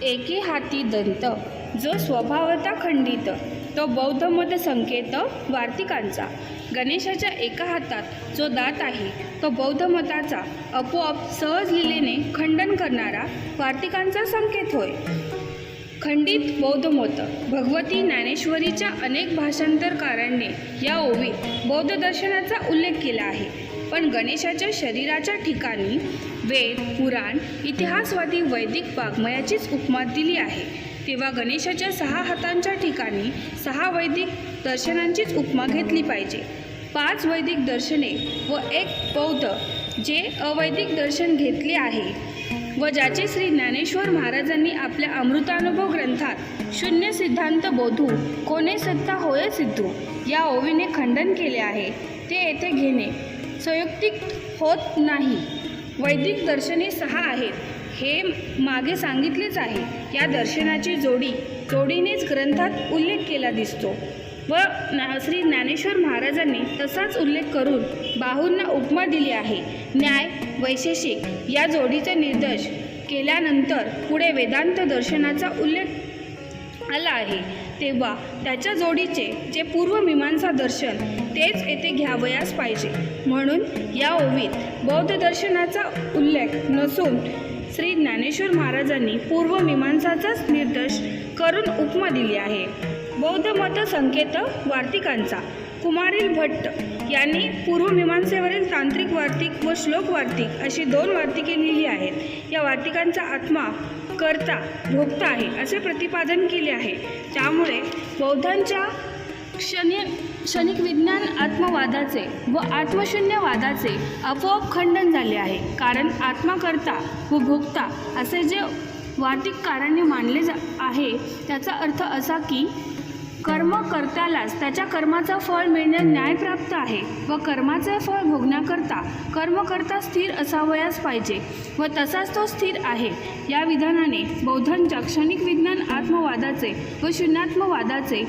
एके हाती दंत, जो स्वभावता खंडित, तो बौद्ध मत संकेत वार्तिकांचा. गणेशाच्या एका हातात जो दात आहे तो बौद्ध मताचा आपोआप सहज लीलेने खंडन करणारा वार्तिकांचा संकेत होय. खंडित बौद्ध मत. भगवती ज्ञानेश्वरीच्या अनेक भाषांतरकारांनी या ओवीत बौद्ध दर्शनाचा उल्लेख केला आहे, पण गणेशाच्या शरीराच्या ठिकाणी वेद, पुराण, इतिहासवादी वैदिक वाङ्मयाचीच उपमा दिली आहे. तेव्हा गणेशाच्या 6 हातांच्या ठिकाणी 6 वैदिक दर्शनांचीच उपमा घेतली पाहिजे. 5 वैदिक दर्शने व 1 बौद्ध जे अवैदिक दर्शन घेतले आहे व ज्याचे श्री ज्ञानेश्वर महाराजांनी आपल्या अमृतानुभव ग्रंथात शून्य सिद्धांत बोधू कोणे सत्ता होय सिद्धू या ओवीने खंडन केले आहे, ते येथे घेणे संयुक्तिक होत नाही. वैदिक दर्शने 6 आहेत हे मागे सांगितलेच आहे. या दर्शनाची जोडीनेच ग्रंथात उल्लेख केला दिसतो व श्री ज्ञानेश्वर महाराजांनी तसाच उल्लेख करून बाहूंना उपमा दिली आहे. न्याय वैशेषिक या जोडीचा निर्देश केल्यानंतर पुढे वेदांत दर्शनाचा उल्लेख आला आहे, तेव्हा त्याच्या जोडीचे जे पूर्वमीमांसा दर्शन तेच येथे घ्यावयास पाहिजे. म्हणून या ओवीत बौद्ध दर्शनाचा उल्लेख नसून श्री ज्ञानेश्वर महाराजांनी पूर्वमीमांसाचाच निर्देश करून उपमा दिली आहे. बौद्ध मत संकेत वार्तिकांचा. कुमारिल भट्ट यांनी पूर्वमीमांसेवरील तांत्रिक वार्तिक व श्लोक वार्तिक अशी 2 वार्तिके लिहिली आहेत. या वार्तिकांचा आत्मा कर्ता भोक्ता आहे असे प्रतिपादन केले आहे. त्यामुळे बौद्धांच्या क्षणिक विज्ञान आत्मवादाचे व आत्मशून्यवादाचे आपोआप खंडन झाले आहे. कारण आत्माकर्ता व भोक्ता असे जे वार्तिककारांनी मानले आहे त्याचा अर्थ असा की कर्मकर्त्यालाच त्याच्या कर्माचा फळ मिळणे न्यायप्राप्त आहे व कर्माचे फळ भोगण्याकरता कर्मकर्ता स्थिर असावयास पाहिजे व तसाच तो स्थिर आहे. या विधानाने बौद्धांच्या क्षणिक विज्ञान आत्मवादाचे व शून्यात्मवादाचे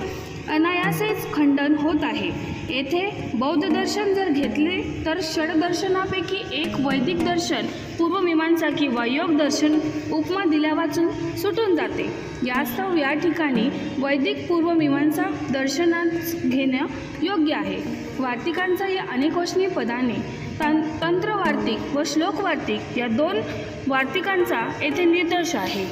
अनायासेच खंडन होत आहे. येथे बौद्ध दर्शन जर घेतले तर षडदर्शनापैकी एक वैदिक दर्शन पूर्वमीमांसा किंवा योग दर्शन उपमा दिल्यावाचून सुटून जाते. यास्तव या ठिकाणी वैदिक पूर्वमीमांसा दर्शनात घेणं योग्य आहे. वार्तिकांचा या अनेकवचनी पदाने तंत्रवार्तिक व श्लोकवार्तिक या 2 वार्तिकांचा येथे निर्देश आहे.